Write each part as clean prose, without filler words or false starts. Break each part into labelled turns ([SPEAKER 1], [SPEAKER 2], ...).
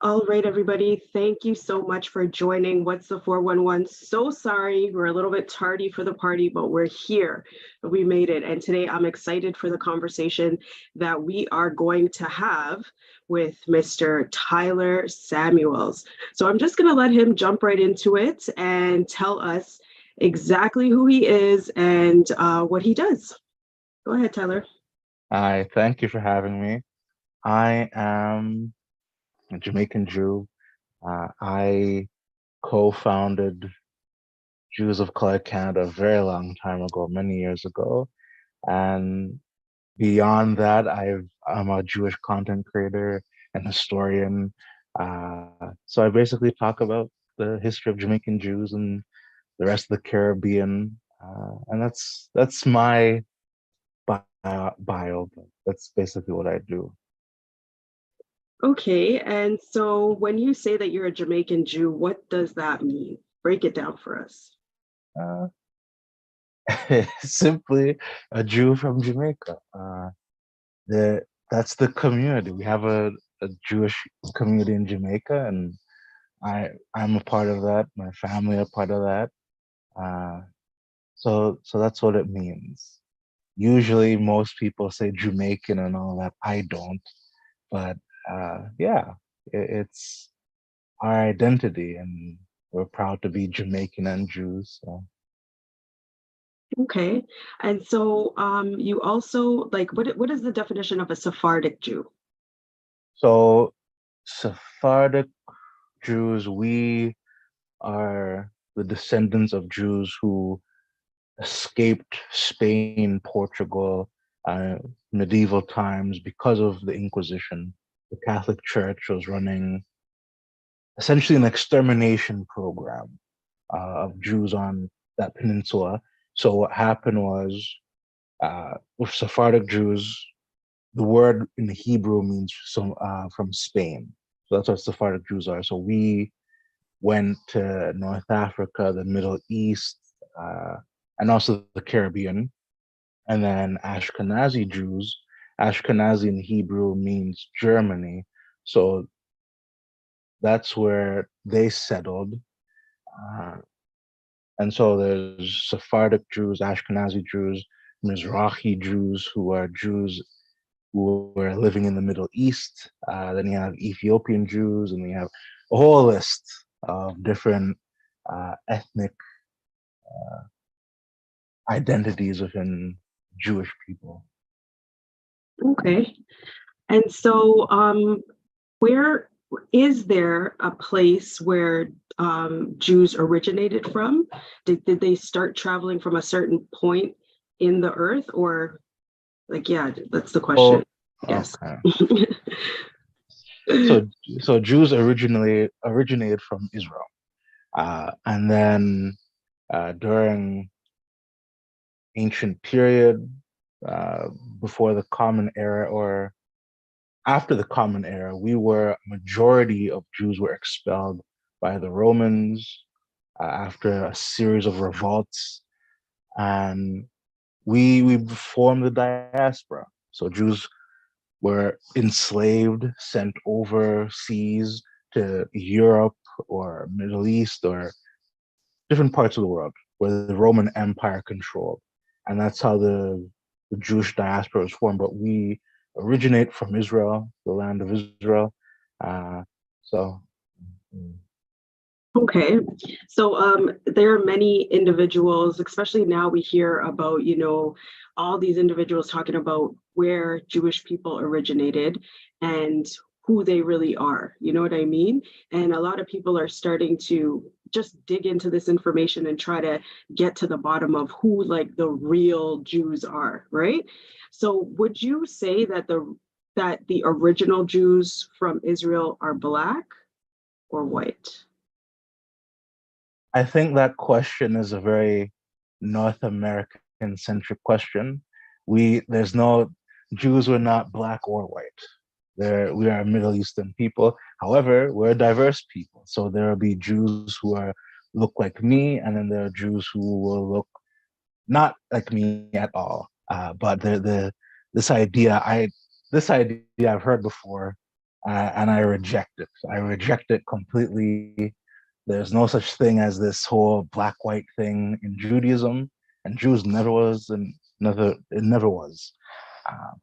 [SPEAKER 1] All right, everybody. Thank you so much for joining What's the 411? So sorry, we're a little bit tardy for the party, but we're here. We made it. And today I'm excited for the conversation that we are going to have with Mr. Tyler Samuels. So I'm just going to let him jump right into it and tell us exactly who he is and what he does. Go ahead, Tyler.
[SPEAKER 2] Hi, thank you for having me. I am a Jamaican Jew. I co-founded Jews of Color Canada a very long time ago, many years ago. And beyond that, I'm a Jewish content creator and historian. So I basically talk about the history of Jamaican Jews and the rest of the Caribbean. And that's my bio, but that's basically what I do.
[SPEAKER 1] Okay, and so when you say that you're a Jamaican Jew, what does that mean? Break it down for us.
[SPEAKER 2] Uh, Simply a Jew from Jamaica. The that's the community. We have a Jewish community in Jamaica, and I'm a part of that. My family are part of that. Uh, so that's what it means. Usually, most people say Jamaican and all that. I don't, but yeah, it's our identity, and we're proud to be Jamaican and Jews. So.
[SPEAKER 1] Okay, and so you also like what is the definition of a Sephardic Jew?
[SPEAKER 2] So Sephardic Jews, we are the descendants of Jews who escaped Spain, Portugal, medieval times because of the Inquisition. The Catholic Church was running essentially an extermination program of Jews on that peninsula. So what happened was with Sephardic Jews, the word in Hebrew means from Spain. So that's what Sephardic Jews are. So we went to North Africa, the Middle East, uh, and also the Caribbean. And then Ashkenazi Jews, Ashkenazi in Hebrew means Germany. So that's where they settled. Uh, and so there's Sephardic Jews, Ashkenazi Jews, Mizrahi Jews, who are Jews who were living in the Middle East. Then you have Ethiopian Jews, and we have a whole list of different ethnic identities within Jewish people.
[SPEAKER 1] Okay, and so where is there a place where Jews originated from? Did they start traveling from a certain point in the earth, or like yeah, that's the question.
[SPEAKER 2] Oh,
[SPEAKER 1] Yes.
[SPEAKER 2] okay. So, so Jews originally originated from Israel, and then during ancient period, uh, before the Common Era or after the Common Era, we were a majority of Jews were expelled by the Romans after a series of revolts, and we formed the diaspora. So Jews were enslaved, sent overseas to Europe or Middle East or different parts of the world where the Roman Empire controlled. And that's how the Jewish diaspora was formed. But we originate from Israel, the land of Israel. Uh, so, mm,
[SPEAKER 1] Okay. So there are many individuals, especially now we hear about, all these individuals talking about where Jewish people originated and who they really are. You know what I mean? And a lot of people are starting to just dig into this information and try to get to the bottom of who like the real Jews are, right? So would you say that the original Jews from Israel are black or white?
[SPEAKER 2] I think that question is a very North American centric question. There's no Jews were not black or white. We are Middle Eastern people. However, we're a diverse people. So there will be Jews who are look like me, and then there are Jews who will look not like me at all. But this idea I've heard before. and I reject it. I reject it completely. There's no such thing as this whole black-white thing in Judaism, and Jews never was, and it never was.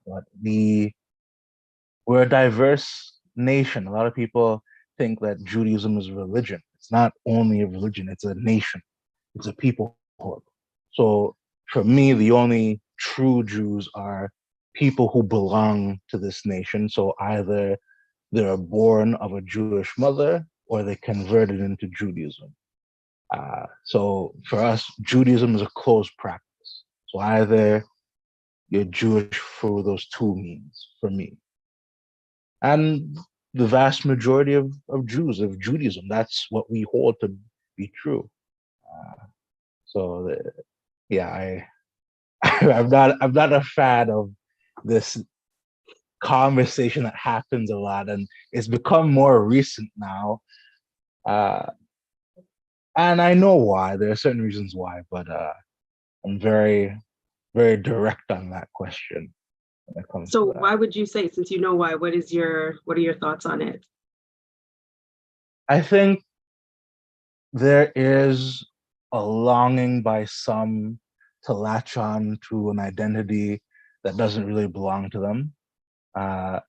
[SPEAKER 2] But we're a diverse nation. A lot of people think that Judaism is a religion. It's not only a religion; it's a nation. It's a peoplehood. So for me, the only true Jews are people who belong to this nation. So either they're born of a Jewish mother or they converted into Judaism. So for us, Judaism is a closed practice. So either you're Jewish through those two means for me. And the vast majority of Jews, of Judaism, that's what we hold to be true. Uh, so yeah, I'm not a fan of this conversation that happens a lot, and it's become more recent now. Uh, and I know why. There are certain reasons why, but I'm very, very direct on that question when it comes to
[SPEAKER 1] So
[SPEAKER 2] that.
[SPEAKER 1] why would you say, since you know why, what are your thoughts on it?
[SPEAKER 2] I think there is a longing by some to latch on to an identity that doesn't really belong to them. Uh,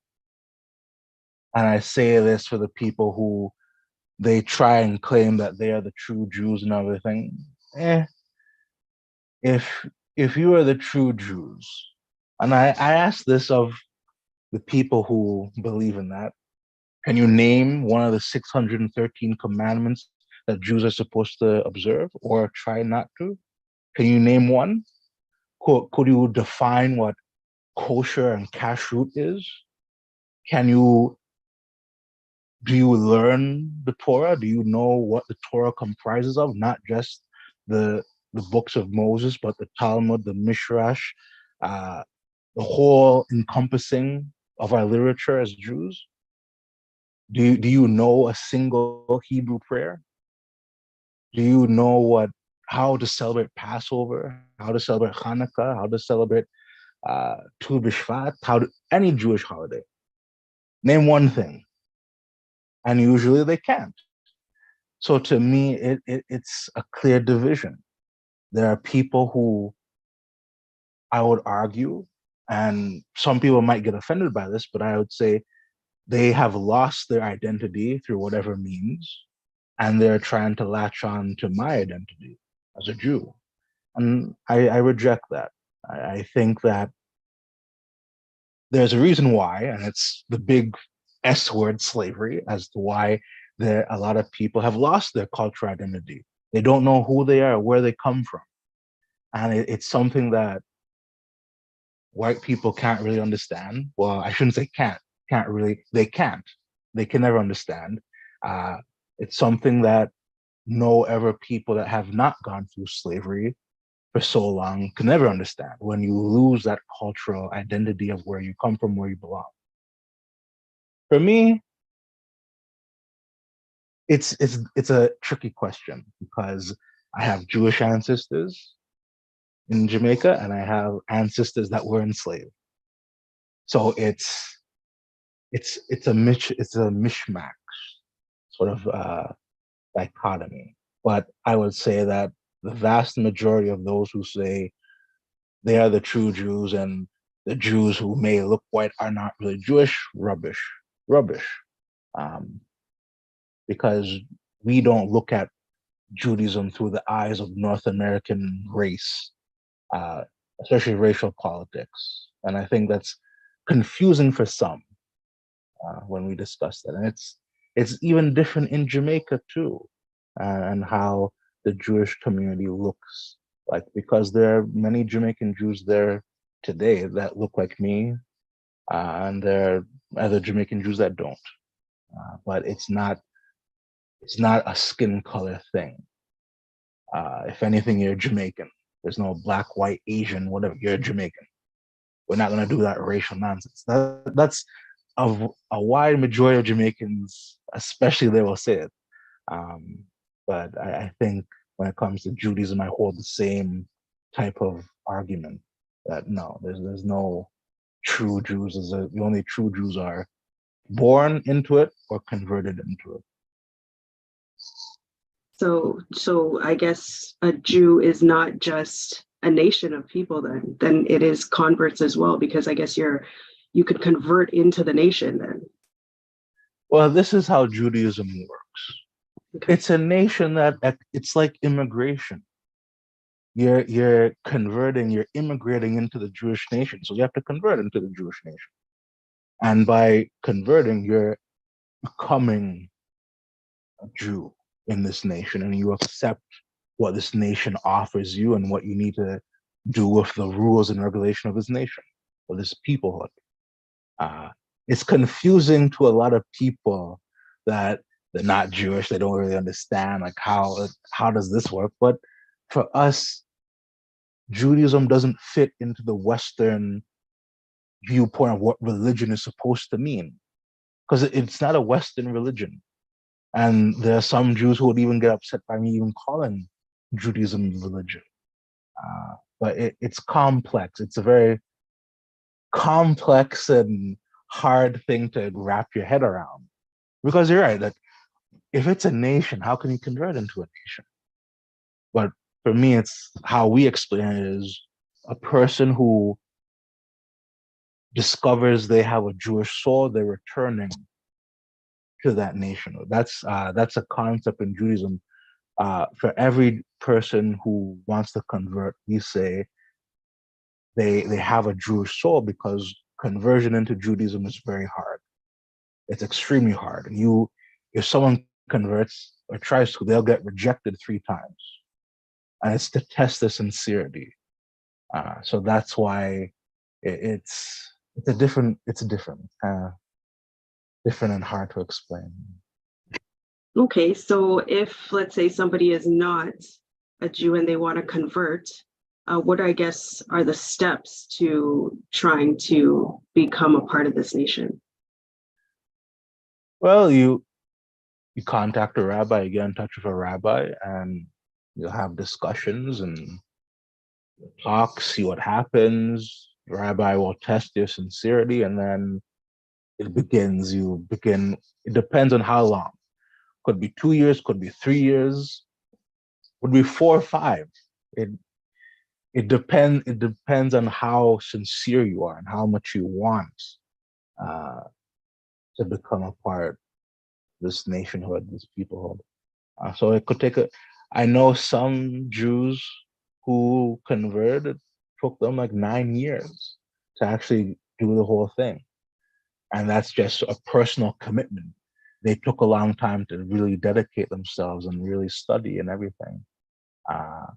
[SPEAKER 2] and I say this for the people who they try and claim that they are the true Jews and everything. Eh, if if you are the true Jews, and I ask this of the people who believe in that, can you name one of the 613 commandments that Jews are supposed to observe or try not to? Can you name one? Could you define what kosher and kashrut is? Can you do you learn the Torah? Do you know what the Torah comprises of? Not just the the books of Moses, but the Talmud, the Midrash, uh, the whole encompassing of our literature as Jews. Do you know a single Hebrew prayer? Do you know what how to celebrate Passover, how to celebrate Hanukkah, how to celebrate Tu B'Shvat, any Jewish holiday? Name one thing, and usually they can't. So to me, it's a clear division. There are people who I would argue, and some people might get offended by this, but I would say they have lost their identity through whatever means, and they're trying to latch on to my identity as a Jew. And I reject that. I think that there's a reason why, and it's the big S word slavery as to why there a lot of people have lost their cultural identity. They don't know who they are, where they come from. And it's something that white people can't really understand. Well, I shouldn't say can't really, they can't. They can never understand. Uh, it's something that no ever people that have not gone through slavery for so long can never understand when you lose that cultural identity of where you come from, where you belong. For me, it's a tricky question because I have Jewish ancestors in Jamaica and I have ancestors that were enslaved. So it's a mishmash sort of dichotomy. But I would say that the vast majority of those who say they are the true Jews and the Jews who may look white are not really Jewish, rubbish. Um, because we don't look at Judaism through the eyes of North American race, uh, especially racial politics. And I think that's confusing for some when we discuss that. And it's even different in Jamaica too, and how the Jewish community looks like, because there are many Jamaican Jews there today that look like me, and there are other Jamaican Jews that don't. But it's not a skin color thing. If anything, you're Jamaican. There's no black, white, Asian, whatever. You're Jamaican. We're not gonna do that racial nonsense. That's a wide majority of Jamaicans, especially they will say it. Um, but I think when it comes to Judaism, I hold the same type of argument that no, there's no true Jews. The only true Jews are born into it or converted into it.
[SPEAKER 1] So I guess a Jew is not just a nation of people then it is converts as well, because I guess you could convert into the nation then.
[SPEAKER 2] Well, this is how Judaism works.
[SPEAKER 1] Okay.
[SPEAKER 2] It's a nation that it's like immigration. You're converting, you're immigrating into the Jewish nation. So you have to convert into the Jewish nation. And by converting, you're becoming a Jew in this nation, and you accept what this nation offers you and what you need to do with the rules and regulation of this nation or this peoplehood. Uh, it's confusing to a lot of people that they're not Jewish. They don't really understand like how does this work. But for us, Judaism doesn't fit into the Western viewpoint of what religion is supposed to mean, because it's not a Western religion. And there are some Jews who would even get upset by me even calling Judaism religion. But it's complex. It's a very complex and hard thing to wrap your head around. Because you're right, that if it's a nation, how can you convert into a nation? But for me, it's how we explain it is a person who discovers they have a Jewish soul, they're returning to that nation. That's a concept in Judaism. For every person who wants to convert, we say they have a Jewish soul, because conversion into Judaism is very hard. It's extremely hard. And if someone converts or tries to, they'll get rejected 3 times, and it's to test their sincerity. So that's why it's different, different and hard to explain.
[SPEAKER 1] Okay, so if, let's say, somebody is not a Jew and they want to convert, what I guess are the steps to trying to become a part of this nation?
[SPEAKER 2] Well, you contact a rabbi, you get in touch with a rabbi, and you'll have discussions and talk, see what happens. The rabbi will test your sincerity, and then it begins. It depends on how long. Could be 2 years, could be 3 years, could be 4 or 5. It depends on how sincere you are and how much you want uh, to become a part of this nationhood, this peoplehood. So it could take I know some Jews who converted, it took them like 9 years to actually do the whole thing. And that's just a personal commitment. They took a long time to really dedicate themselves and really study and everything. Uh,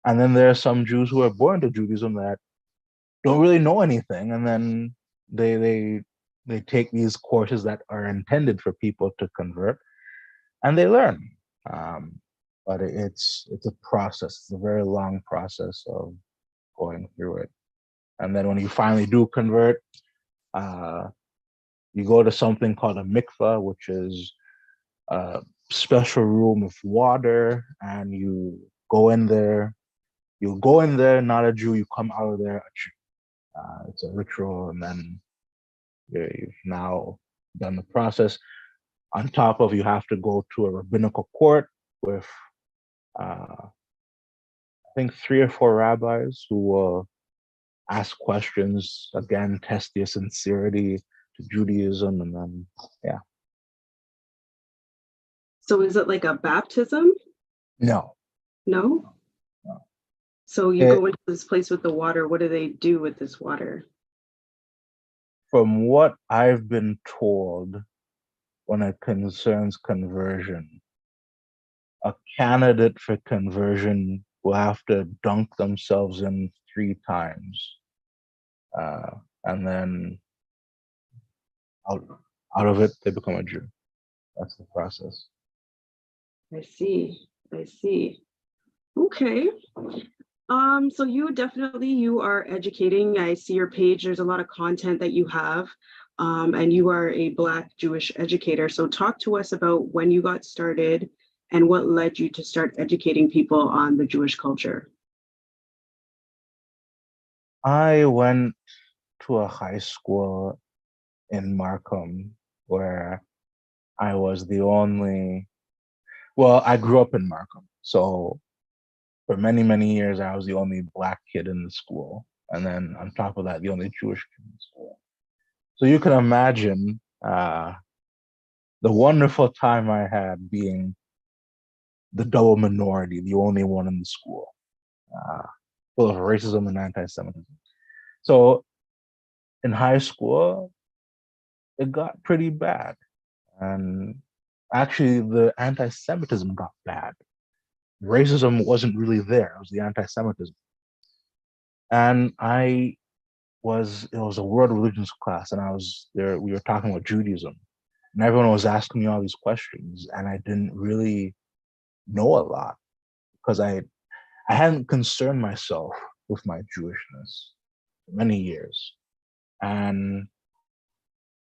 [SPEAKER 2] and then there are some Jews who are born to Judaism that don't really know anything, and then they take these courses that are intended for people to convert, and they learn. Um, but it's a process. It's a very long process of going through it. And then when you finally do convert, uh, you go to something called a mikvah, which is a special room with water, and you go in there. You go in there, not a Jew. You come out of there a Jew. It's a ritual, and then you've now done the process. On top of, you have to go to a rabbinical court with I think 3 or 4 rabbis who will ask questions, again, test your sincerity to Judaism, and then, yeah.
[SPEAKER 1] So is it like a baptism?
[SPEAKER 2] No.
[SPEAKER 1] No?
[SPEAKER 2] No.
[SPEAKER 1] So you go into this place with the water. What do they do with this water?
[SPEAKER 2] From what I've been told, when it concerns conversion, a candidate for conversion will have to dunk themselves in 3 times. And then out, out of it, they become a Jew. That's the process.
[SPEAKER 1] I see. I see. Okay. So you are educating. I see your page. There's a lot of content that you have. And you are a Black Jewish educator. So talk to us about when you got started and what led you to start educating people on the Jewish culture.
[SPEAKER 2] I went to a high school in Markham where I was the only, well, I grew up in Markham. So for many, many years, I was the only Black kid in the school. And then on top of that, the only Jewish kid in the school. So you can imagine the wonderful time I had being the double minority, the only one in the school, uh, full of racism and anti-Semitism. So in high school, it got pretty bad. And actually, the anti-Semitism got bad. Racism wasn't really there, it was the anti-Semitism. And it was a world religions class, and I was there, we were talking about Judaism. And everyone was asking me all these questions, and I didn't really know a lot because I hadn't concerned myself with my Jewishness for many years. And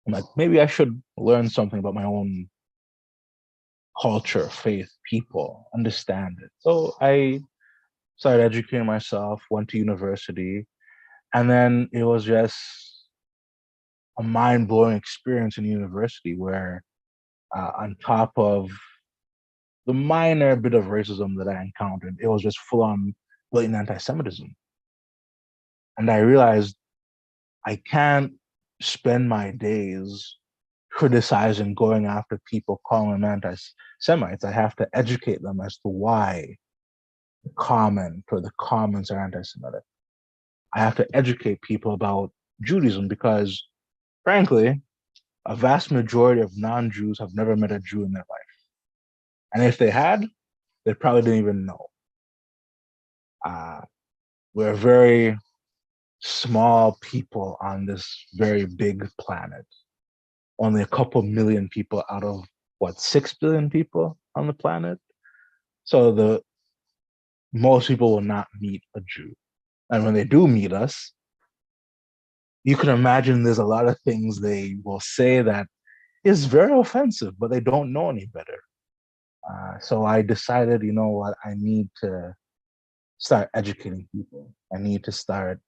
[SPEAKER 2] I'm like, maybe I should learn something about my own culture, faith, people, understand it. So I started educating myself, went to university, and then it was just a mind blowing experience in university where, on top of the minor bit of racism that I encountered, it was just full on blatant anti Semitism. And I realized I can't spend my days criticizing, going after people, calling them anti Semites. I have to educate them as to why the comment or the comments are anti Semitic. I have to educate people about Judaism because, frankly, a vast majority of non Jews have never met a Jew in their life. And if they had, they probably didn't even know. Uh, we're very small people on this very big planet. Only a couple million people out of what, 6 billion people on the planet. So the most people will not meet a Jew. And when they do meet us, you can imagine there's a lot of things they will say that is very offensive, but they don't know any better. So I decided, you know what, I need to start educating people. I need to start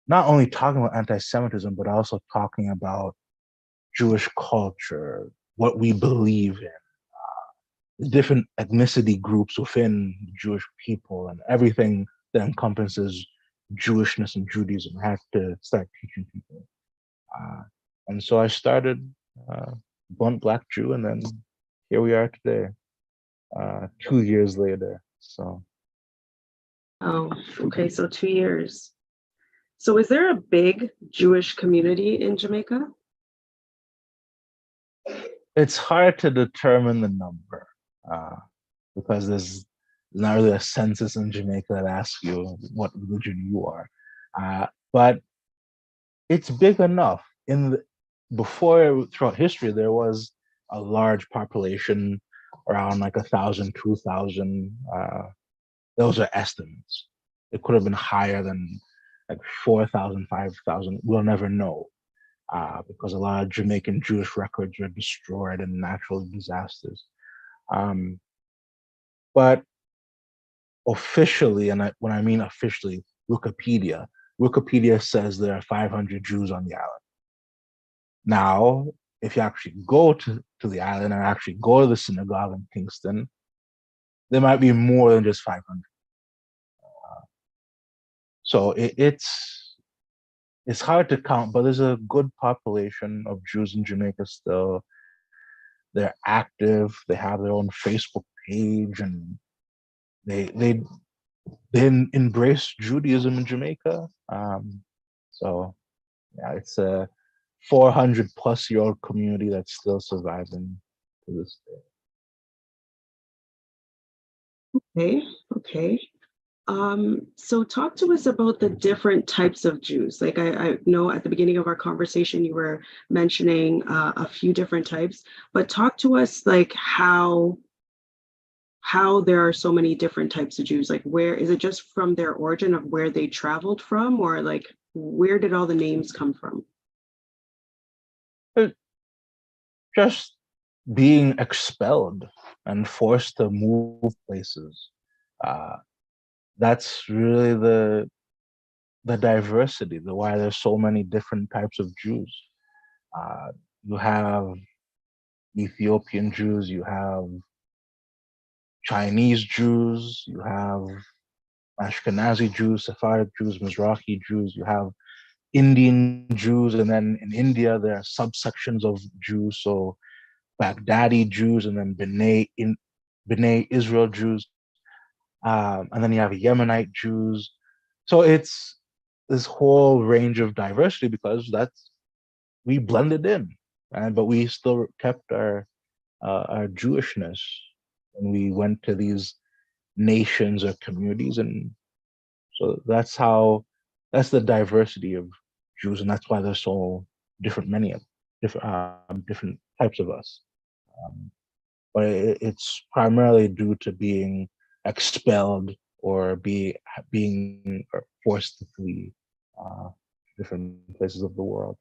[SPEAKER 2] not only talking about anti-Semitism, but also talking about Jewish culture, what we believe in, the different ethnicity groups within Jewish people, and everything that encompasses Jewishness and Judaism. I had to start teaching people. And so I started Blunt Black Jew, and then here we are today, 2 years later. So
[SPEAKER 1] Oh, okay, so 2 years. So is there a big Jewish community in Jamaica?
[SPEAKER 2] it's hard to determine the number because there's not really a census in Jamaica that asks you what religion you are. But it's big enough. Before, throughout history, there was a large population, around like 1,000, 2,000. Those are estimates. It could have been higher than like 4,000, 5,000. We'll never know because a lot of Jamaican Jewish records were destroyed in natural disasters. Um, but officially, when I mean officially, Wikipedia says there are 500 Jews on the island. Now, if you actually go to the island and actually go to the synagogue in Kingston, there might be more than just 500. So it's hard to count, but there's a good population of Jews in Jamaica still. They're active. They have their own Facebook page, and they embrace Judaism in Jamaica. So yeah, it's a 400-plus-year-old community that's still surviving to this
[SPEAKER 1] Okay, okay. So talk to us about the different types of Jews. Like I know at the beginning of our conversation, you were mentioning a few different types, but talk to us like how there are so many different types of Jews. Like where is it just from their origin of where they traveled from, or like where did all the names come from?
[SPEAKER 2] day. Just being expelled and forced to move places. Uh, that's really the diversity, the why there's so many different types of Jews. Uh, you have Ethiopian Jews, you have Chinese Jews, you have Ashkenazi Jews, Sephardic Jews, Mizrahi Jews, you have Indian Jews, and then in India there are subsections of Jews, so Baghdadi Jews, and then B'nai Israel Jews, and then you have Yemenite Jews. So it's this whole range of diversity because that's we blended in, and but we still kept our Jewishness, and we went to these nations or communities, and so that's the diversity of Jews, and that's why there's so different, many of different types of us. Um, but it's primarily due to being expelled or being forced to flee uh, different places of the world.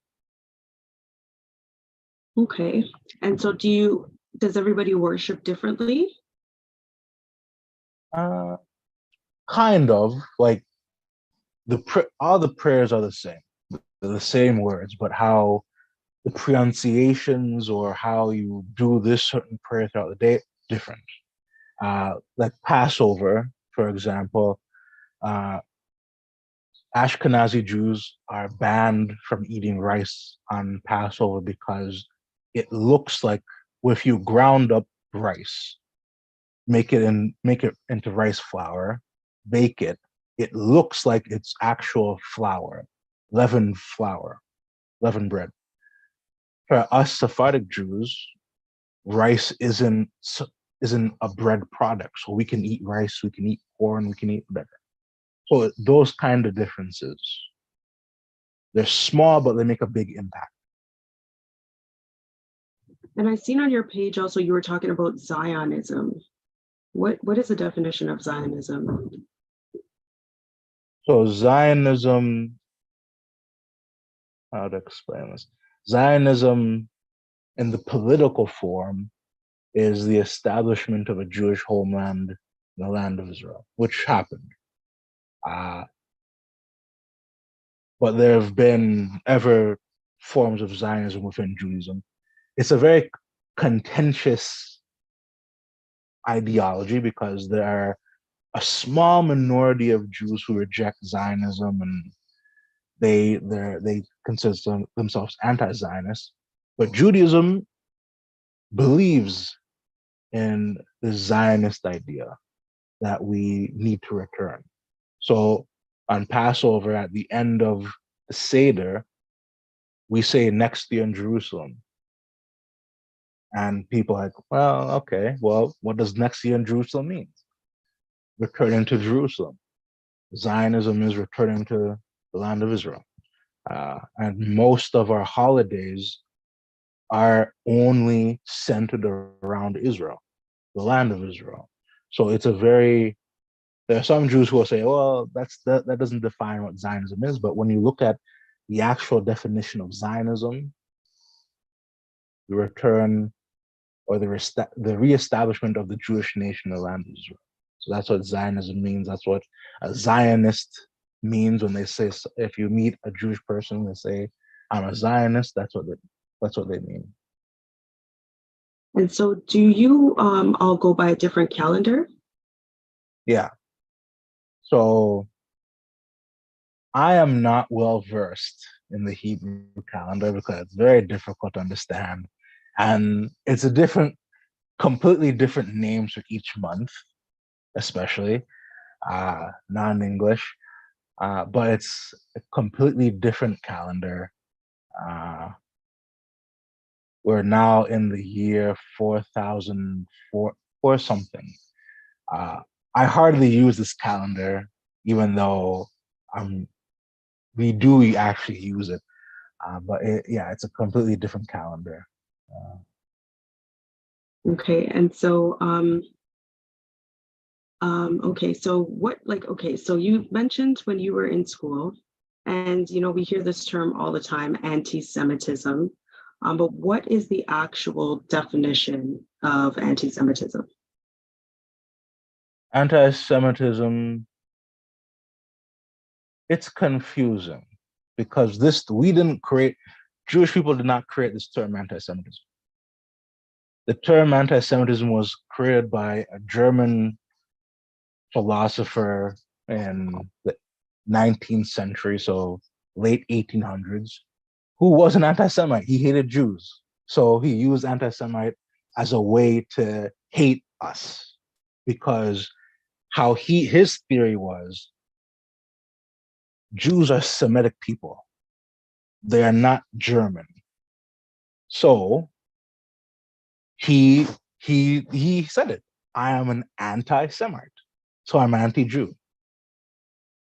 [SPEAKER 1] Okay. And so does everybody worship differently?
[SPEAKER 2] Uh, kind of like all the prayers are the same. They're the same words, but how the pronunciations or how you do this certain prayer throughout the day different. Like Passover, for example, uh, Ashkenazi Jews are banned from eating rice on Passover because it looks like if you ground up rice, make it into rice flour, bake it, it looks like it's actual flour, leavened bread. For us Sephardic Jews, rice isn't a bread product, so we can eat rice, we can eat corn, we can eat better. So those kind of differences, they're small, but they make a big impact.
[SPEAKER 1] And I've seen on your page also you were talking about Zionism. What is the definition of Zionism?
[SPEAKER 2] So Zionism, how to explain this? Zionism in the political form is the establishment of a Jewish homeland in the land of Israel, which happened. But there have been ever forms of Zionism within Judaism. It's a very contentious ideology because there are a small minority of Jews who reject Zionism, and they consider themselves anti-Zionist. But Judaism believes in the Zionist idea that we need to return. So on Passover, at the end of the Seder, we say next year in Jerusalem. And people are like, well, okay, well, what does next year in Jerusalem mean? Returning to Jerusalem. Zionism is returning to the land of Israel. And most of our holidays are only centered around Israel, the land of Israel. So it's there are some Jews who will say, well, that doesn't define what Zionism is. But when you look at the actual definition of Zionism, the return or the reestablishment of the Jewish nation in the land of Israel. So that's what Zionism means. That's what a Zionist means when they say, if you meet a Jewish person, they say, I'm a Zionist. That's what they mean.
[SPEAKER 1] And so do you all go by a different calendar?
[SPEAKER 2] Yeah. So I am not well versed in the Hebrew calendar because it's very difficult to understand. And it's completely different names for each month, especially non-English. But it's a completely different calendar. We're now in the year 4004 or something. I hardly use this calendar, even though we do actually use it. But it's a completely different calendar.
[SPEAKER 1] Okay, and so okay, so so you mentioned when you were in school, and we hear this term all the time, anti-Semitism. But what is the actual definition of anti-Semitism?
[SPEAKER 2] Anti-Semitism, it's confusing because we didn't create Jewish people did not create this term anti-Semitism. The term anti-Semitism was created by a German philosopher in the 19th century, so late 1800s, who was an anti-Semite. He hated Jews. So he used anti-Semite as a way to hate us, because his theory was Jews are Semitic people. They are not German. So he said it. I am an anti-Semite. So I'm anti-Jew.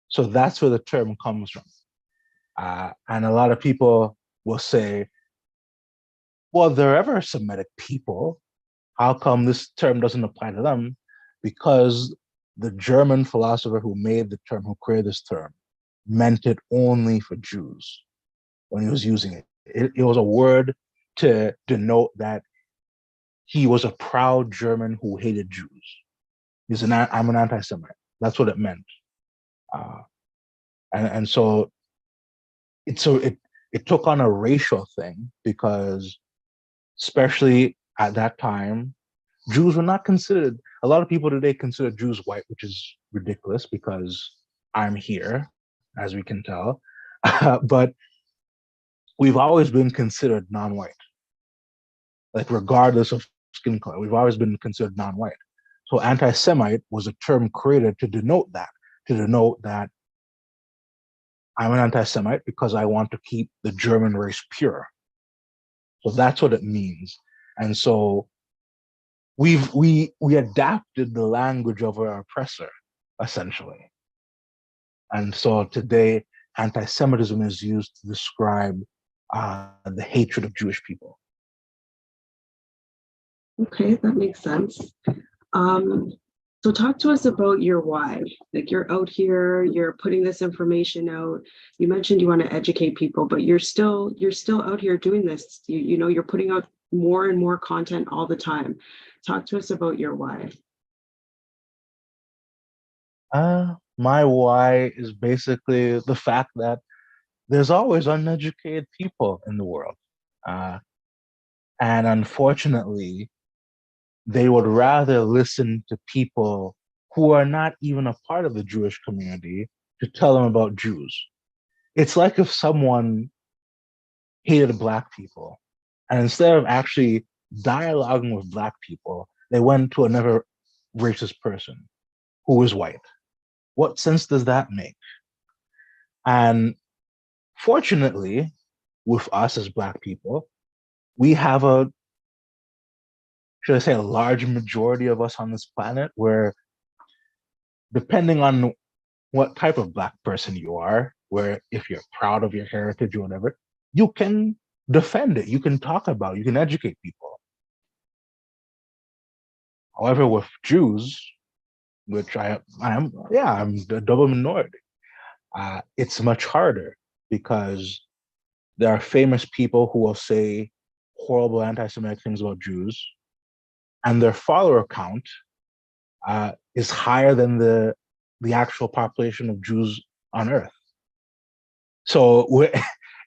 [SPEAKER 2] So that's where the term comes from. And a lot of people will say, well, they're ever Semitic people. How come this term doesn't apply to them? Because the German philosopher who made the term, who created this term, meant it only for Jews when he was using it. It was a word to denote that he was a proud German who hated Jews. I'm an anti-Semite. That's what it meant. And so it took on a racial thing, because especially at that time, Jews were not considered, a lot of people today consider Jews white, which is ridiculous because I'm here, as we can tell. But we've always been considered non-white. Like, regardless of skin color, we've always been considered non-white. So anti-Semite was a term created to denote that I'm an anti-Semite because I want to keep the German race pure. So that's what it means. And so we adapted the language of our oppressor, essentially. And so today, anti-Semitism is used to describe the hatred of Jewish people.
[SPEAKER 1] Okay, that makes sense. So talk to us about your why. Like, you're out here, you're putting this information out. You mentioned you want to educate people, but you're still out here doing this. You know, you're putting out more and more content all the time. Talk to us about your why.
[SPEAKER 2] My why is basically the fact that there's always uneducated people in the world. And unfortunately, they would rather listen to people who are not even a part of the Jewish community to tell them about Jews. It's like if someone hated Black people, and instead of actually dialoguing with Black people, they went to another racist person who is white. What sense does that make? And fortunately, with us as Black people, we have should I say, a large majority of us on this planet where, depending on what type of Black person you are, where if you're proud of your heritage or whatever, you can defend it, you can talk about it, you can educate people. However, with Jews, which I'm a double minority, it's much harder, because there are famous people who will say horrible anti-Semitic things about Jews, and their follower count is higher than the actual population of Jews on Earth. So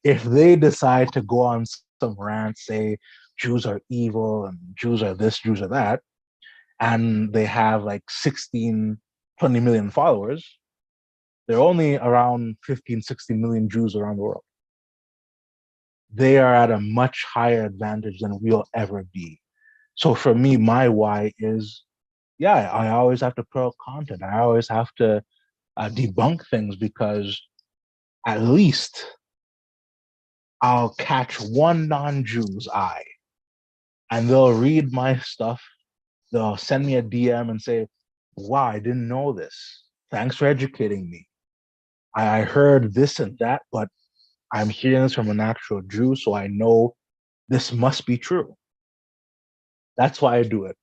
[SPEAKER 2] if they decide to go on some rant, say Jews are evil and Jews are this, Jews are that, and they have like 16, 20 million followers, there are only around 15, 16 million Jews around the world. They are at a much higher advantage than we'll ever be. So for me, my why is, yeah, I always have to put out content. I always have to debunk things, because at least I'll catch one non-Jew's eye, and they'll read my stuff. They'll send me a DM and say, wow, I didn't know this. Thanks for educating me. I heard this and that, but I'm hearing this from an actual Jew, so I know this must be true. That's why I do it.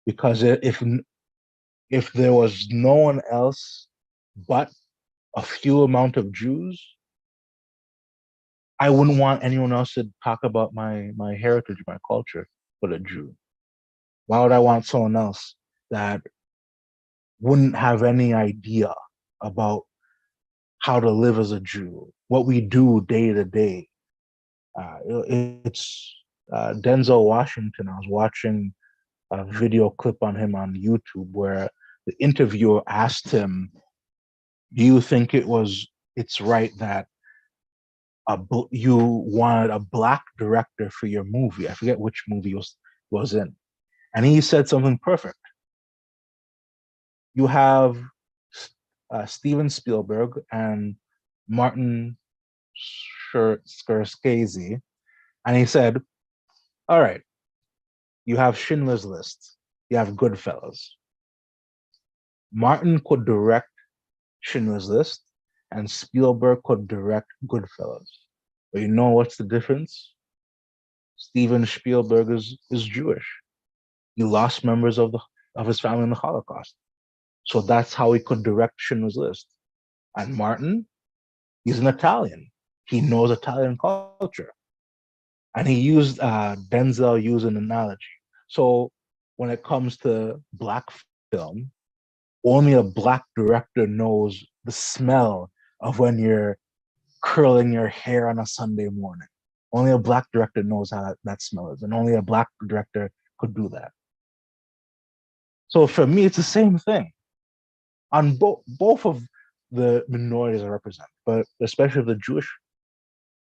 [SPEAKER 2] Because if there was no one else but a few amount of Jews, I wouldn't want anyone else to talk about my heritage, my culture, but a Jew. Why would I want someone else that wouldn't have any idea about how to live as a Jew, what we do day to day. It's Denzel Washington. I was watching a video clip on him on YouTube where the interviewer asked him, "Do you think it's right that you wanted a black director for your movie?" I forget which movie was in, and he said something perfect. You have Steven Spielberg and Martin Scorsese, and he said, "All right, you have Schindler's List, you have Goodfellas. Martin could direct Schindler's List, and Spielberg could direct Goodfellas. But you know what's the difference? Steven Spielberg is Jewish. He lost members of his family in the Holocaust. So that's how he could direct Schindler's List. And Martin, he's an Italian. He knows Italian culture." And Denzel used an analogy. So when it comes to black film, only a black director knows the smell of when you're curling your hair on a Sunday morning. Only a black director knows how that smell is, and only a black director could do that. So for me, it's the same thing on both of the minorities I represent, but especially the Jewish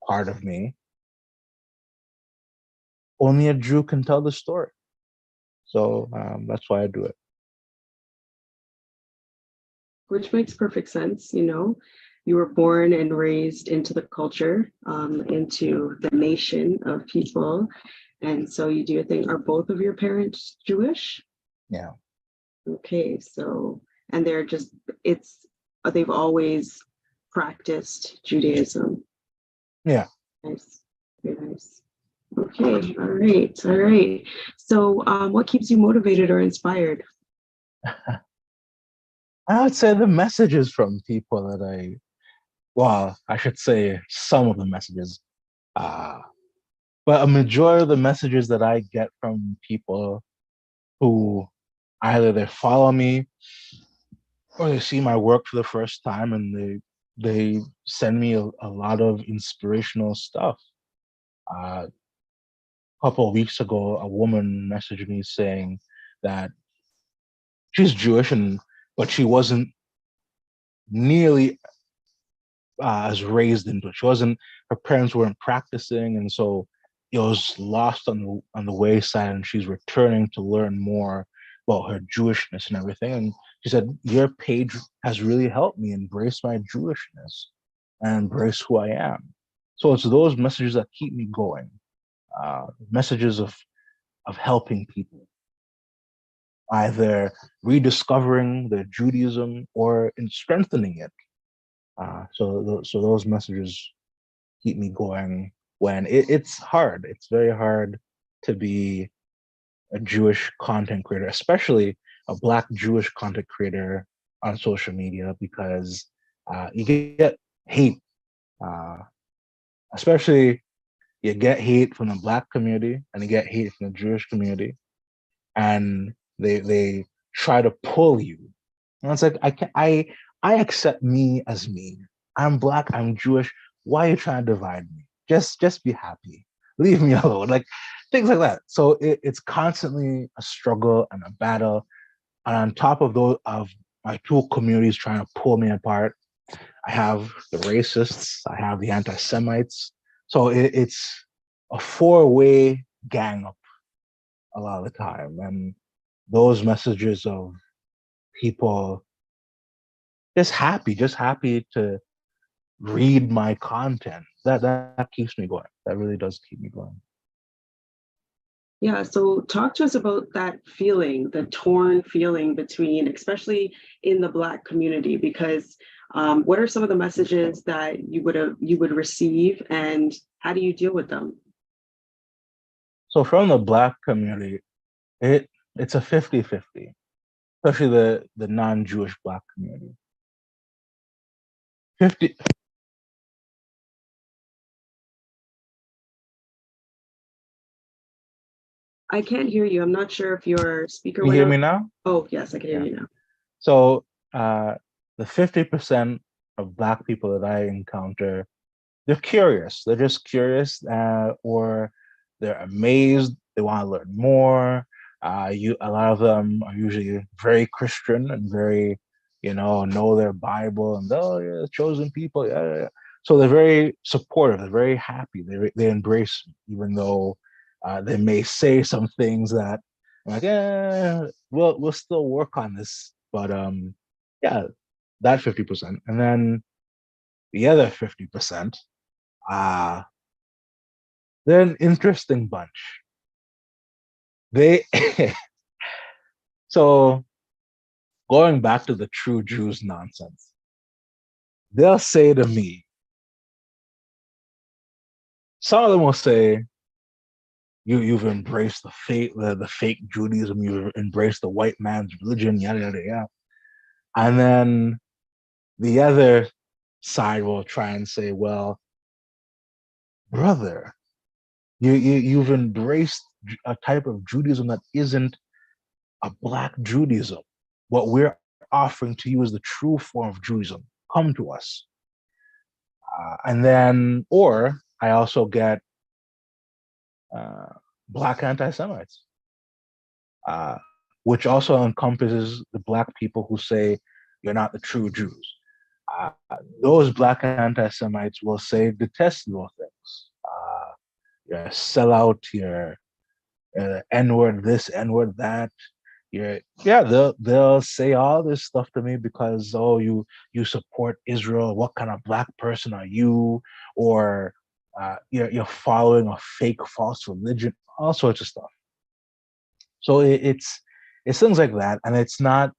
[SPEAKER 2] part of me. Only a Jew can tell the story. So that's why I do it.
[SPEAKER 1] Which makes perfect sense. You were born and raised into the culture, into the nation of people. And so you do your thing. Are both of your parents Jewish?
[SPEAKER 2] Yeah.
[SPEAKER 1] Okay, so, and they've always practiced Judaism.
[SPEAKER 2] Yeah.
[SPEAKER 1] Nice, very nice. Okay, all right. So what keeps you motivated or inspired?
[SPEAKER 2] I would say the messages from people that I should say some of the messages, but a majority of the messages that I get from people who either they follow me or they see my work for the first time, and they send me a lot of inspirational stuff. A couple of weeks ago, a woman messaged me saying that she's Jewish, but she wasn't nearly as raised into it. She wasn't. Her parents weren't practicing, and so it was lost on the wayside. And she's returning to learn more about her Jewishness and everything. And she said, "Your page has really helped me embrace my Jewishness and embrace who I am." So it's those messages that keep me going. Messages of helping people, either rediscovering their Judaism or in strengthening it. So those messages keep me going when it's hard. It's very hard to be a Jewish content creator, especially a Black Jewish content creator on social media, because you get hate, uh, especially you get hate from the Black community and you get hate from the Jewish community, and they try to pull you. And it's like I accept me as me. I'm Black. I'm Jewish. Why are you trying to divide me? Just be happy. Leave me alone. Like things like that. So it's constantly a struggle and a battle. And on top of my two communities trying to pull me apart, I have the racists. I have the anti-Semites. So it's a four-way gang up a lot of the time. And those messages of people just happy to read my content, that keeps me going. That really does keep me going.
[SPEAKER 1] Yeah, so talk to us about that feeling, the torn feeling between, especially in the Black community, because what are some of the messages that you would receive, and how do you deal with them?
[SPEAKER 2] So from the Black community, it's a 50-50, especially the non-Jewish Black community. 50.
[SPEAKER 1] I can't hear you. I'm not sure if your speaker
[SPEAKER 2] Can you
[SPEAKER 1] went
[SPEAKER 2] hear
[SPEAKER 1] out.
[SPEAKER 2] me now?
[SPEAKER 1] Oh, yes, I can hear
[SPEAKER 2] Yeah.
[SPEAKER 1] you now.
[SPEAKER 2] So the 50% of Black people that I encounter they're curious. They're just curious, or they're amazed. They want to learn more. A lot of them are usually very Christian and very, know their Bible and oh yeah, chosen people, yeah, yeah, yeah. So they're very supportive. They're very happy. They embrace me, even though they may say some things that I'm like, yeah, we'll still work on this. But yeah, that 50%, and then the other 50%. Uh, they're an interesting bunch. They so going back to the true Jews nonsense, they'll say to me, some of them will say, you've embraced the fake Judaism, you've embraced the white man's religion, yada yada yada. And then the other side will try and say, well, brother, you've embraced a type of Judaism that isn't a black Judaism. What we're offering to you is the true form of Judaism. Come to us. And then, or I also get uh, black anti-Semites, uh, which also encompasses the black people who say you're not the true Jews. Uh, those black anti-Semites will say detestable things. You're a sellout, you're N-word this, N-word that. Yeah, they'll say all this stuff to me because you support Israel. What kind of black person are you? Or you're following a fake false religion, all sorts of stuff. So it's things like that, and it's not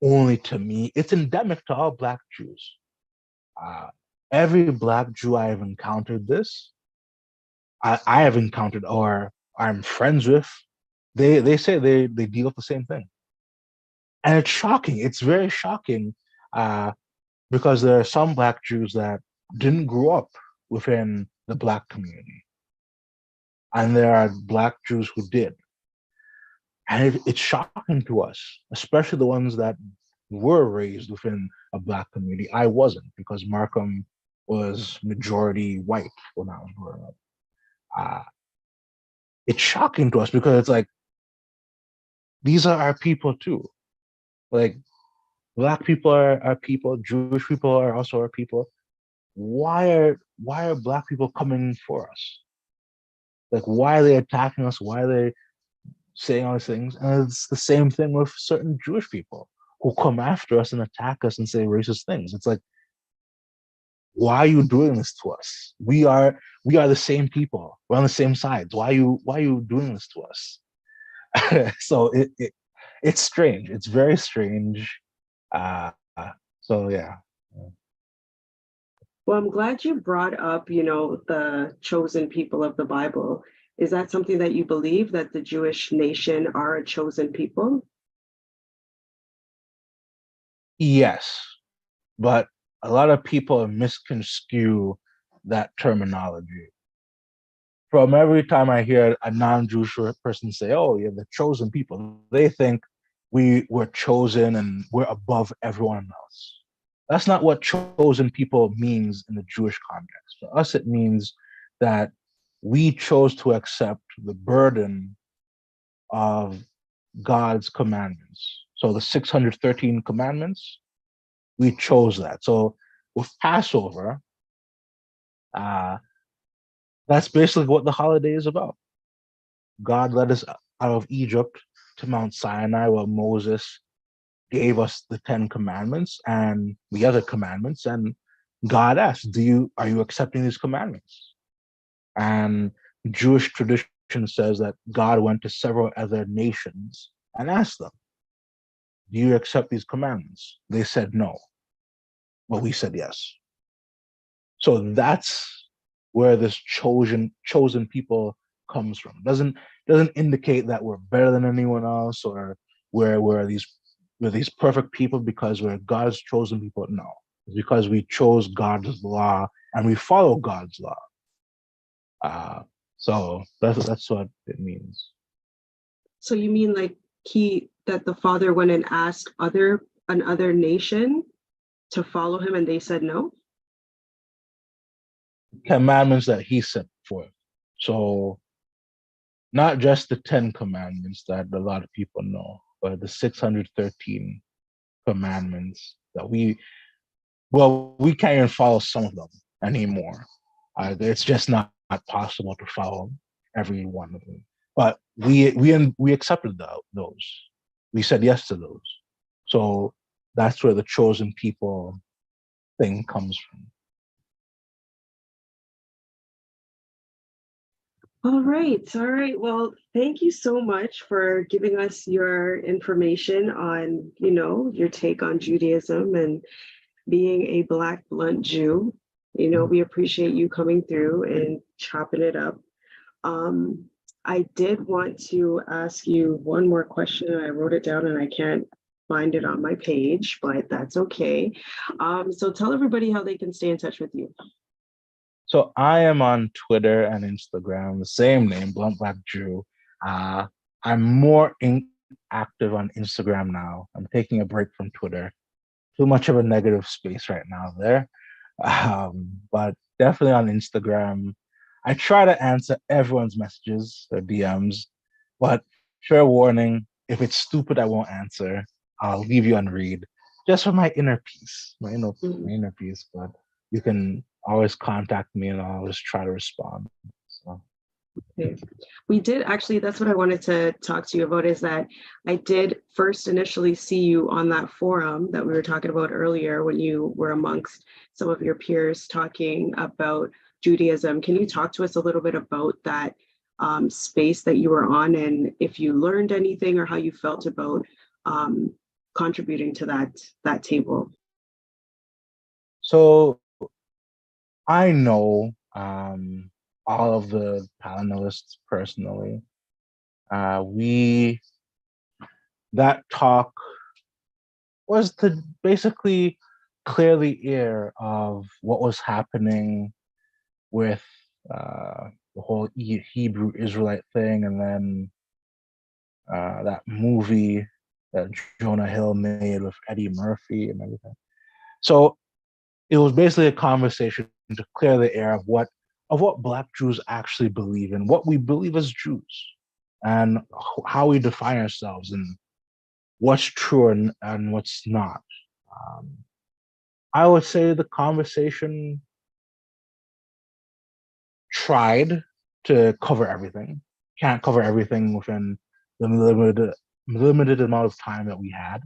[SPEAKER 2] only to me. It's endemic to all black Jews. Uh, every black Jew I have encountered this, I have encountered or I'm friends with, they say they deal with the same thing, and it's shocking. It's very shocking uh, because there are some black Jews that didn't grow up within the black community, and there are black Jews who did, and it's shocking to us, especially the ones that were raised within a black community. I wasn't, because Markham was majority white when I was growing up. Uh, it's shocking to us because it's like these are our people too. Like black people are our people, Jewish people are also our people. Why are black people coming for us? Like why are they attacking us? Why are they saying all these things? And it's the same thing with certain Jewish people who come after us and attack us and say racist things. It's like, why are you doing this to us? We are the same people. We're on the same sides. Why are you doing this to us? So it's strange. It's very strange. Uh, so yeah.
[SPEAKER 1] Well, I'm glad you brought up, the chosen people of the Bible. Is that something that you believe, that the Jewish nation are a chosen people?
[SPEAKER 2] Yes, but a lot of people misconstrue that terminology. From every time I hear a non-Jewish person say, "Oh, you're the chosen people," they think we were chosen and we're above everyone else. That's not what chosen people means in the Jewish context. For us, it means that we chose to accept the burden of God's commandments. So the 613 commandments, we chose that. So with Passover, uh, that's basically what the holiday is about. God led us out of Egypt to Mount Sinai, where Moses gave us the Ten Commandments and the other commandments. And God asked, are you accepting these commandments? And Jewish tradition says that God went to several other nations and asked them, do you accept these commandments? They said no, but we said yes. So that's where this chosen people comes from. Doesn't indicate that we're better than anyone else, or we're these perfect people because we're God's chosen people. No, it's because we chose God's law and we follow God's law. So that's what it means.
[SPEAKER 1] So you mean like that the father went and asked another nation to follow him and they said no?
[SPEAKER 2] commandments that he set forth. So not just the 10 commandments that a lot of people know, but the 613 commandments that we can't even follow some of them anymore. It's just not possible to follow every one of them. But we accepted those. We said yes to those. So that's where the chosen people thing comes from.
[SPEAKER 1] All right, all right. Well, thank you so much for giving us your information on, your take on Judaism and being a Black blunt Jew. We appreciate you coming through and chopping it up. Um, I did want to ask you one more question, and I wrote it down and I can't find it on my page, but that's okay. So tell everybody how they can stay in touch with you.
[SPEAKER 2] So I am on Twitter and Instagram, the same name, Blunt Black Jew. I'm more active on Instagram now. I'm taking a break from Twitter. Too much of a negative space right now there. But definitely on Instagram. I try to answer everyone's messages or DMs, but fair warning, if it's stupid, I won't answer. I'll leave you unread just for my inner peace, my inner peace. But you can always contact me and I'll always try to respond. So.
[SPEAKER 1] Okay. We did actually, that's what I wanted to talk to you about, is that I did first initially see you on that forum that we were talking about earlier when you were amongst some of your peers talking about Judaism. Can you talk to us a little bit about that space that you were on, and if you learned anything or how you felt about contributing to that table?
[SPEAKER 2] So I know all of the panelists personally. That talk was to basically clear the air of what was happening with the whole Hebrew Israelite thing, and then that movie that Jonah Hill made with Eddie Murphy and everything. So it was basically a conversation to clear the air of what Black Jews actually believe in, what we believe as Jews, and how we define ourselves, and what's true and what's not. Um, I would say the conversation tried to cover everything. Can't cover everything within the limited amount of time that we had.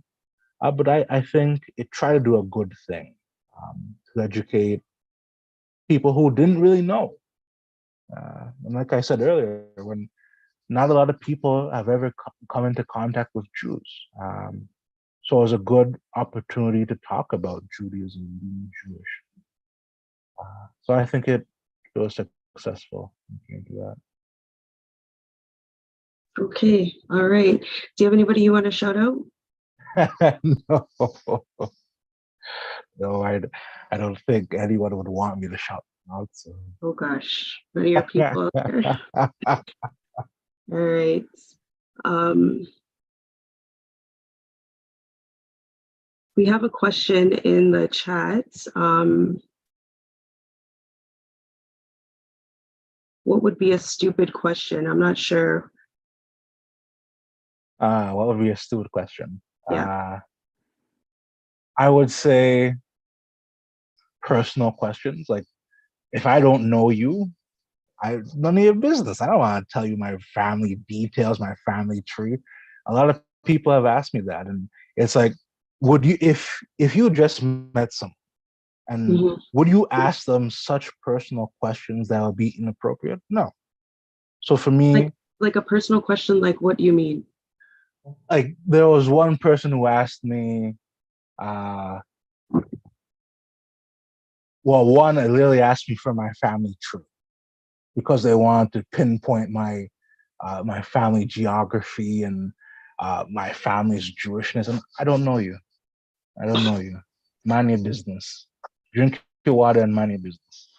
[SPEAKER 2] But I think it tried to do a good thing, to educate people who didn't really know. And like I said earlier, when not a lot of people have ever come into contact with Jews. So it was a good opportunity to talk about Judaism and being Jewish. So I think it was successful.
[SPEAKER 1] Okay, all right. Do you have anybody you want to shout out?
[SPEAKER 2] No, no, I don't think anyone would want me to shout them out. So.
[SPEAKER 1] Oh gosh, none of your people. All right. We have a question in the chat. What would be a stupid question? I'm not sure.
[SPEAKER 2] What would be a stupid question?
[SPEAKER 1] Yeah.
[SPEAKER 2] I would say personal questions. Like, if I don't know you, none of your business. I don't want to tell you my family details, my family tree. A lot of people have asked me that, and it's like, would you, if you just met someone, and would you ask them such personal questions that would be inappropriate? No. So for me,
[SPEAKER 1] like a personal question, like what do you mean?
[SPEAKER 2] Like there was one person who asked me, one literally asked me for my family tree because they wanted to pinpoint my family geography and my family's Jewishness. And I don't know you. I don't know you. Mind your business. Drink your water and mind your business.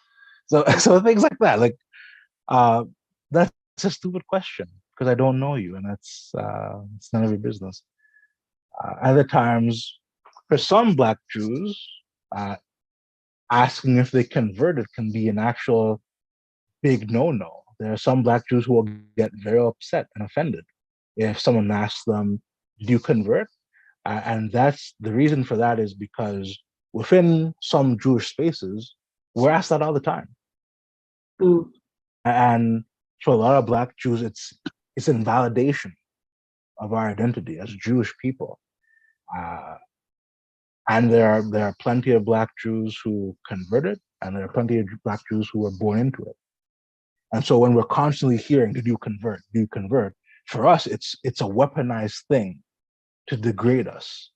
[SPEAKER 2] So things like that. Like that's a stupid question because I don't know you, and it's none of your business. Other times, for some Black Jews, asking if they converted can be an actual big no-no. There are some Black Jews who will get very upset and offended if someone asks them, "Did you convert?" And that's the reason for that is because within some Jewish spaces, we're asked that all the time.
[SPEAKER 1] Mm.
[SPEAKER 2] And for a lot of Black Jews, it's invalidation of our identity as Jewish people. Uh, and there are plenty of Black Jews who converted, and there are plenty of Black Jews who were born into it. And so when we're constantly hearing, "Did you convert? Do you convert?" For us, it's a weaponized thing to degrade us.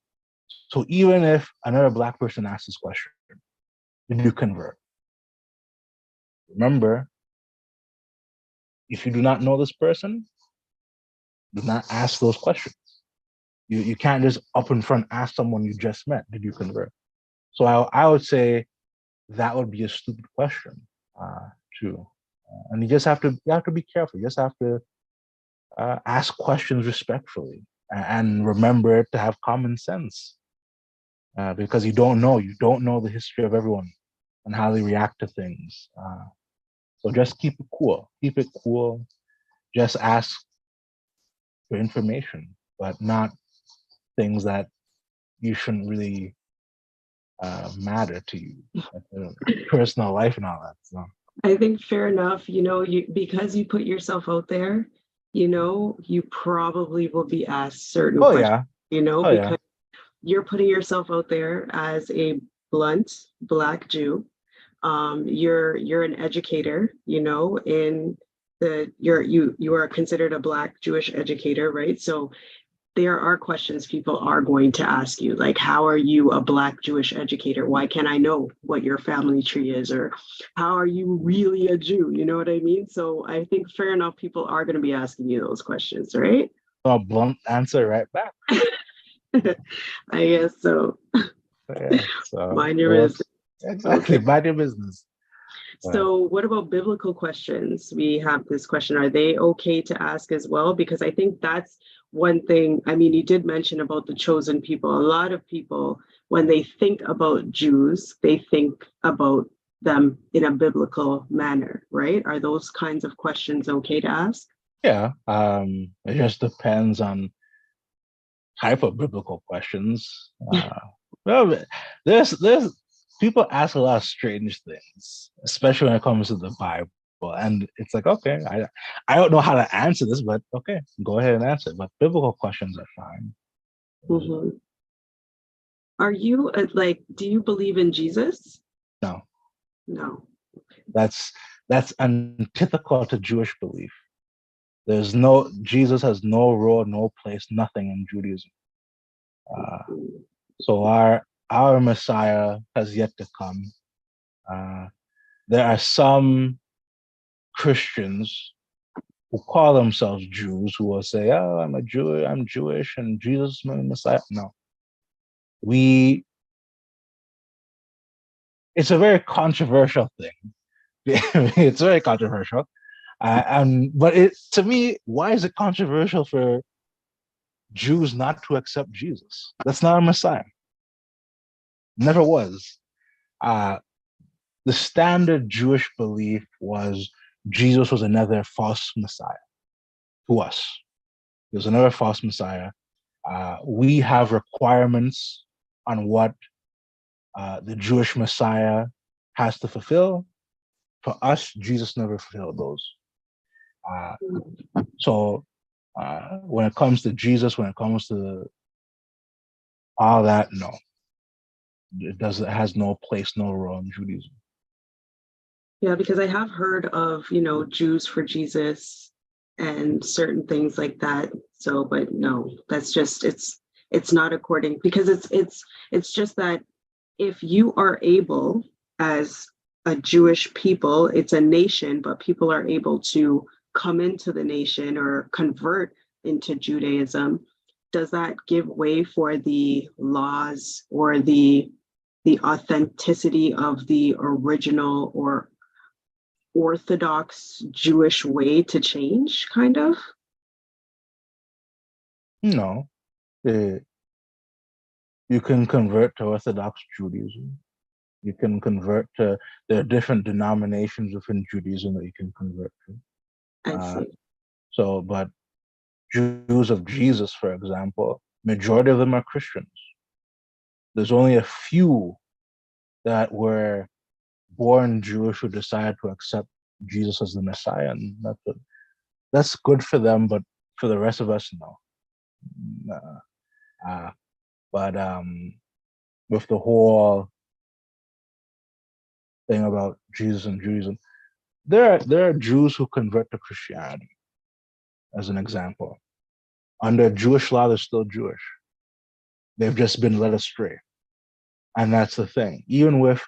[SPEAKER 2] So even if another Black person asks this question, "Did you convert?" Remember, if you do not know this person, do not ask those questions. You can't just up in front ask someone you just met, "Did you convert?" So I would say that would be a stupid question too. And you have to be careful. You just have to ask questions respectfully and remember to have common sense because you don't know the history of everyone and how they react to things. So just keep it cool. Keep it cool. Just ask for information, but not things that you shouldn't really matter to you, like personal life and all that. So.
[SPEAKER 1] I think fair enough, you because you put yourself out there, you probably will be asked certain
[SPEAKER 2] Oh
[SPEAKER 1] questions,
[SPEAKER 2] yeah. Oh yeah.
[SPEAKER 1] because you're putting yourself out there as a blunt Black Jew. You're an educator, in you are considered a Black Jewish educator, right? So there are questions people are going to ask you, like, how are you a Black Jewish educator? Why can't I know what your family tree is? Or how are you really a Jew? You know what I mean? So I think fair enough, people are going to be asking you those questions, right?
[SPEAKER 2] A blunt answer right back.
[SPEAKER 1] I guess so.
[SPEAKER 2] Yeah. So
[SPEAKER 1] Mind your business.
[SPEAKER 2] exactly,
[SPEAKER 1] Okay.
[SPEAKER 2] mind your business.
[SPEAKER 1] So, what about biblical questions? We have this question. Are they okay to ask as well? Because I think that's one thing. I mean, you did mention about the chosen people. A lot of people, when they think about Jews, they think about them in a biblical manner, right? Are those kinds of questions okay to ask?
[SPEAKER 2] Yeah. It just depends on type of biblical questions. Well, there's people ask a lot of strange things, especially when it comes to the Bible. And it's like, okay, I don't know how to answer this, but okay, go ahead and answer. But biblical questions are fine.
[SPEAKER 1] Mhm. Are you do you believe in Jesus?
[SPEAKER 2] No,
[SPEAKER 1] No.
[SPEAKER 2] that's that's antithetical to Jewish belief. There's no Jesus has no role, no place, nothing in Judaism. Uh,
[SPEAKER 1] Mhm.
[SPEAKER 2] so our Messiah has yet to come. Uh, there are some Christians who call themselves Jews who will say, "Oh, I'm Jewish, and Jesus is my Messiah." No, we. It's a very controversial thing. It's very controversial, but to me, why is it controversial for Jews not to accept Jesus? That's not a Messiah. Never was. Uh, the standard Jewish belief was Jesus was another false Messiah to us. There's another false Messiah. We have requirements on what the Jewish Messiah has to fulfill. For us, Jesus never fulfilled those. Uh, so when it comes to Jesus, when it comes to all that, no, it has no place, no role in Judaism.
[SPEAKER 1] Yeah, because I have heard of, Jews for Jesus and certain things like that. So, but no, that's just it's not according, because it's just that if you are able, as a Jewish people, it's a nation, but people are able to come into the nation or convert into Judaism, does that give way for the laws or the authenticity of the original or Orthodox Jewish way to change, kind of?
[SPEAKER 2] No, uh, you can convert to Orthodox Judaism. You can convert to, there are different denominations within Judaism that you can convert to.
[SPEAKER 1] I
[SPEAKER 2] Uh,
[SPEAKER 1] see.
[SPEAKER 2] but Jews of Jesus, for example, majority of them are Christians. There's only a few that were born Jewish who decided to accept Jesus as the Messiah, and that's good for them. But for the rest of us, no. But with the whole thing about Jesus and Judaism, there are Jews who convert to Christianity, as an example. Under Jewish law, they're still Jewish. They've just been led astray, and that's the thing. Even with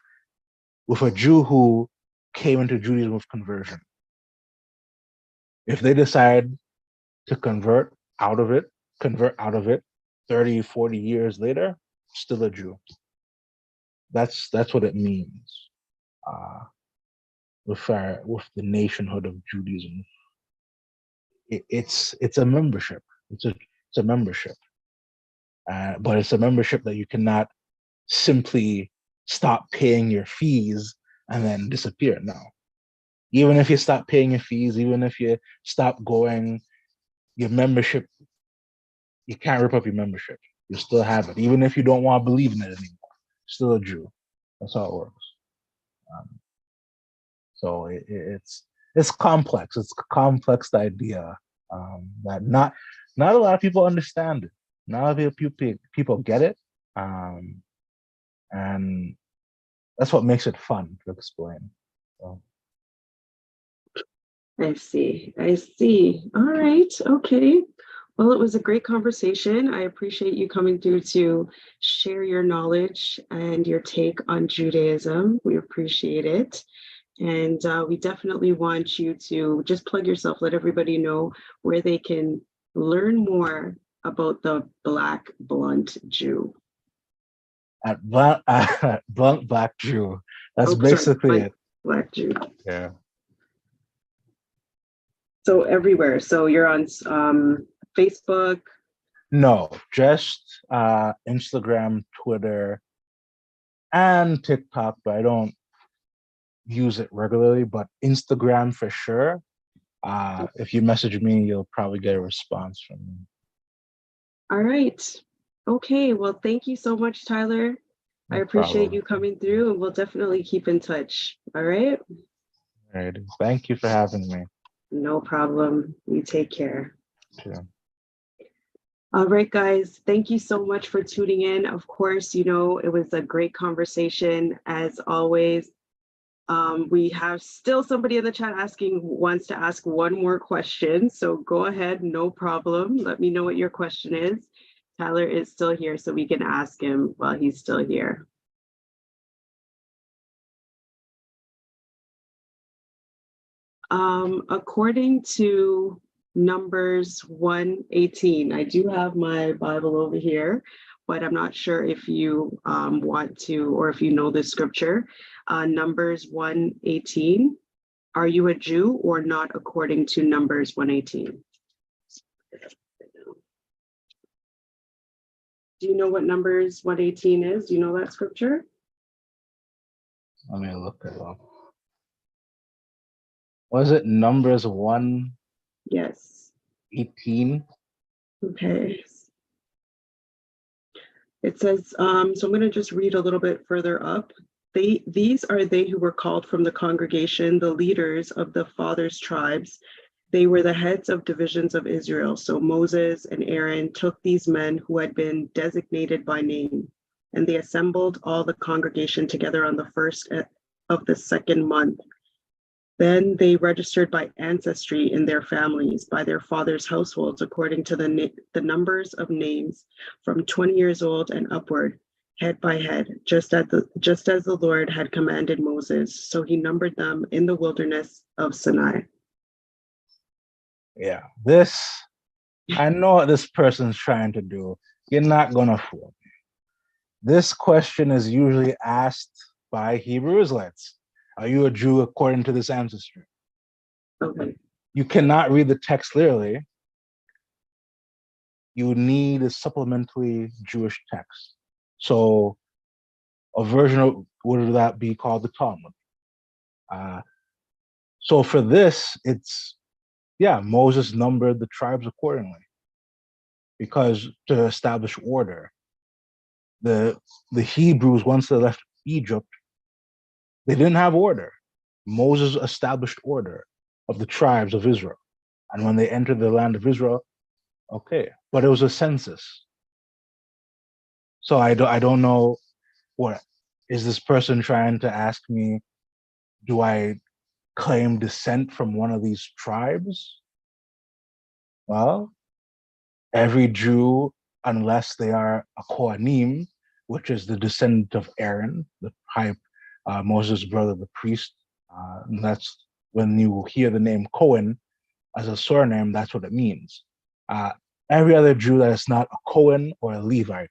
[SPEAKER 2] a Jew who came into Judaism with conversion, if they decide to convert out of it 30, 40 years later, still a Jew. That's what it means with the nationhood of Judaism. It's a membership. It's a membership, but it's a membership that you cannot simply stop paying your fees and then disappear. No, even if you stop paying your fees, even if you stop going, your membership, you can't rip up your membership. You still have it, even if you don't want to believe in it anymore. Still a Jew. That's how it works. Um, so it's complex. It's a complex idea that not a lot of people understand it. Not a lot of people get it, and that's what makes it fun to explain. So.
[SPEAKER 1] I see. I see. All right. Okay. Well, it was a great conversation. I appreciate you coming through to share your knowledge and your take on Judaism. We appreciate it. And we definitely want you to just plug yourself, let everybody know where they can learn more about the Black Blunt Jew.
[SPEAKER 2] At Blunt Black Jew. That's basically it.
[SPEAKER 1] Black Jew.
[SPEAKER 2] Yeah.
[SPEAKER 1] So everywhere. So you're on Facebook?
[SPEAKER 2] No, just Instagram, Twitter, and TikTok, but I don't use it regularly, but Instagram for sure. If you message me, you'll probably get a response from me.
[SPEAKER 1] All right. Okay. Well, thank you so much, Tyler. I appreciate you coming through, and we'll definitely keep in touch. All right.
[SPEAKER 2] All right. Thank you for having me.
[SPEAKER 1] No problem. You take care.
[SPEAKER 2] Sure.
[SPEAKER 1] All right, guys. Thank you so much for tuning in. Of course, it was a great conversation as always. We have still somebody in the chat wants to ask one more question. So go ahead, no problem. Let me know what your question is. Tyler is still here, so we can ask him while he's still here. According to Numbers 1:18, I do have my Bible over here, but I'm not sure if you want to, or if you know this scripture. Numbers 1:18, are you a Jew or not according to Numbers 1:18? Do you know what Numbers 1:18 is? Do you know that scripture?
[SPEAKER 2] Let me look it up. Was it Numbers 1?
[SPEAKER 1] Yes.
[SPEAKER 2] 18?
[SPEAKER 1] Okay. It says, so I'm going to just read a little bit further up. These are they who were called from the congregation, the leaders of the fathers' tribes. They were the heads of divisions of Israel. So Moses and Aaron took these men who had been designated by name, and they assembled all the congregation together on the first of the second month. Then they registered by ancestry in their families, by their fathers' households, according to the numbers of names, from 20 years old and upward, head by head, just as the Lord had commanded Moses. So he numbered them in the wilderness of Sinai.
[SPEAKER 2] Yeah, I know what this person's trying to do. You're not gonna fool me. This question is usually asked by Hebrew Israelites. Are you a Jew according to this ancestry?
[SPEAKER 1] Okay.
[SPEAKER 2] You cannot read the text literally. You need a supplementary Jewish text. So a version would that be called? The Talmud. So for this, it's, yeah, Moses numbered the tribes accordingly because to establish order. The Hebrews, once they left Egypt, they didn't have order. Moses established order of the tribes of Israel. And when they entered the land of Israel, okay, but it was a census. So I don't know, what is this person trying to ask me, do I claim descent from one of these tribes? Well, every Jew, unless they are a Kohanim, which is the descendant of Aaron, the high Moses' brother, the priest. And that's when you hear the name Cohen as a surname, that's what it means. Every other Jew that is not a Cohen or a Levite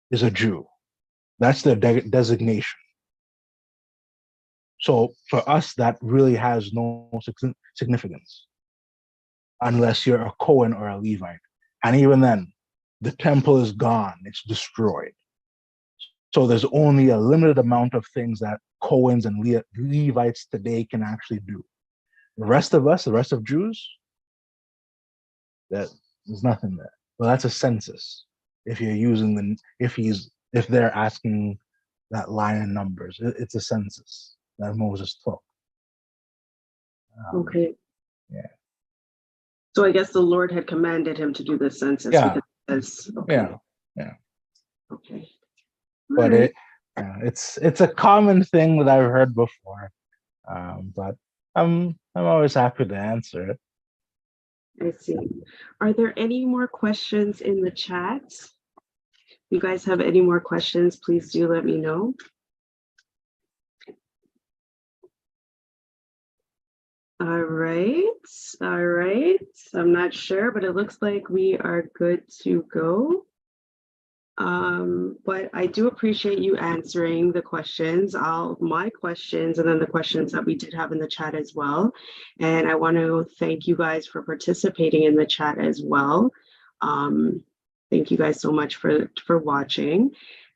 [SPEAKER 2] is a Jew. That's their designation. So for us, that really has no significance unless you're a Cohen or a Levite. And even then, the temple is gone, it's destroyed. So there's only a limited amount of things that Cohens and Levites today can actually do. The rest of us, the rest of Jews, there's nothing there. Well, that's a census. If you're using if they're asking that line in numbers, it's a census that Moses took.
[SPEAKER 1] Okay.
[SPEAKER 2] Yeah.
[SPEAKER 1] So I guess the Lord had commanded him to do this census.
[SPEAKER 2] Yeah.
[SPEAKER 1] Because, okay.
[SPEAKER 2] Yeah.
[SPEAKER 1] Okay.
[SPEAKER 2] But
[SPEAKER 1] right.
[SPEAKER 2] it's a common thing that I've heard before. But I'm always happy to answer it.
[SPEAKER 1] I see. Are there any more questions in the chat? If you guys have any more questions, please do let me know. All right. I'm not sure, but it looks like we are good to go. But I do appreciate you answering the questions, my questions, and then the questions that we did have in the chat as well. And I want to thank you guys for participating in the chat as well. Thank you guys so much for watching.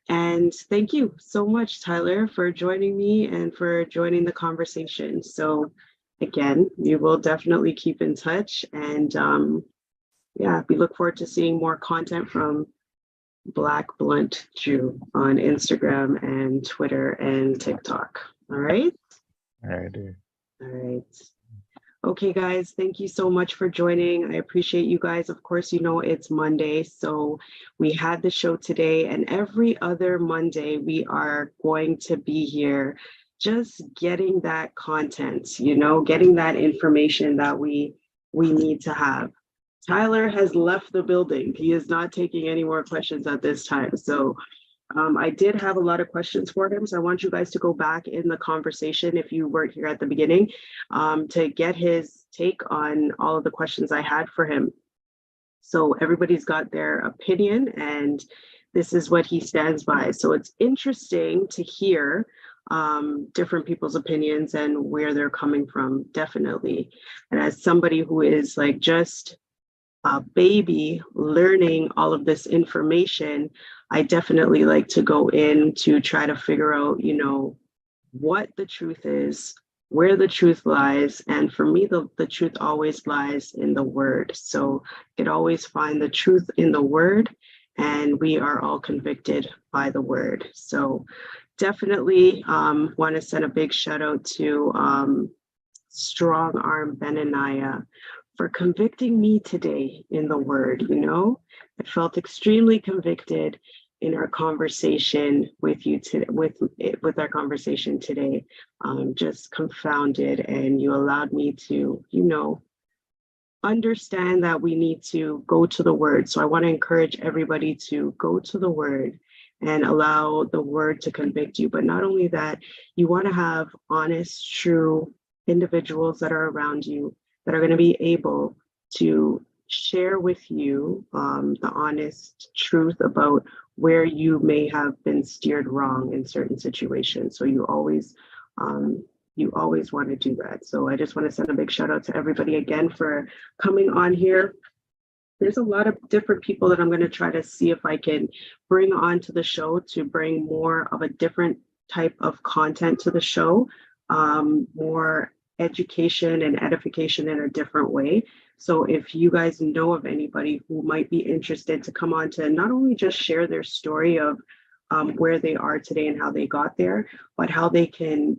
[SPEAKER 1] And thank you so much, Tyler, for joining me and for joining the conversation. So again, we will definitely keep in touch. And yeah, we look forward to seeing more content from Black Blunt Jew on Instagram and Twitter and TikTok. All right.
[SPEAKER 2] All right.
[SPEAKER 1] All right. Okay, guys, thank you so much for joining. I appreciate you guys. Of course, you know it's Monday, so we had the show today, and every other Monday we are going to be here just getting that content, getting that information that we need to have. Tyler has left the building. He is not taking any more questions at this time. So I did have a lot of questions for him. So I want you guys to go back in the conversation if you weren't here at the beginning to get his take on all of the questions I had for him. So everybody's got their opinion and this is what he stands by. So it's interesting to hear different people's opinions and where they're coming from, definitely. And as somebody who is like just a baby learning all of this information, I definitely like to go in to try to figure out, what the truth is, where the truth lies. And for me, the truth always lies in the word. So you can always find the truth in the word, and we are all convicted by the word. So definitely want to send a big shout out to Strong Arm Benaniah for convicting me today in the word. I felt extremely convicted in our conversation with you today, with our conversation today. Just confounded, and you allowed me to, understand that we need to go to the word. So I want to encourage everybody to go to the word and allow the word to convict you. But not only that, you want to have honest, true individuals that are around you that are going to be able to share with you the honest truth about where you may have been steered wrong in certain situations. So you always want to do that. So I just want to send a big shout out to everybody again for coming on here. There's a lot of different people that I'm going to try to see if I can bring onto the show to bring more of a different type of content to the show, more education and edification in a different way. So if you guys know of anybody who might be interested to come on to not only just share their story of where they are today and how they got there, but how they can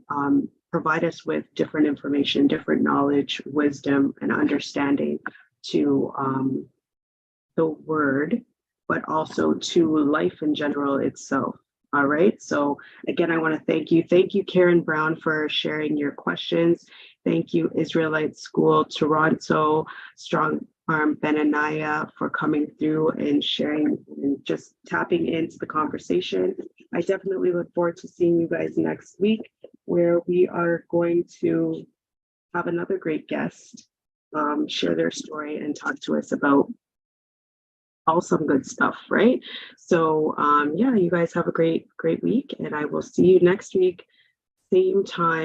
[SPEAKER 1] provide us with different information, different knowledge, wisdom, and understanding to the word, but also to life in general itself. All right. So again, I want to thank you. Thank you, Karen Brown, for sharing your questions. Thank you, Israelite School Toronto, Strong Arm Benaniah, for coming through and sharing and just tapping into the conversation. I definitely look forward to seeing you guys next week, where we are going to have another great guest share their story and talk to us about some good stuff, right? So yeah, you guys have a great week, and I will see you next week, same time.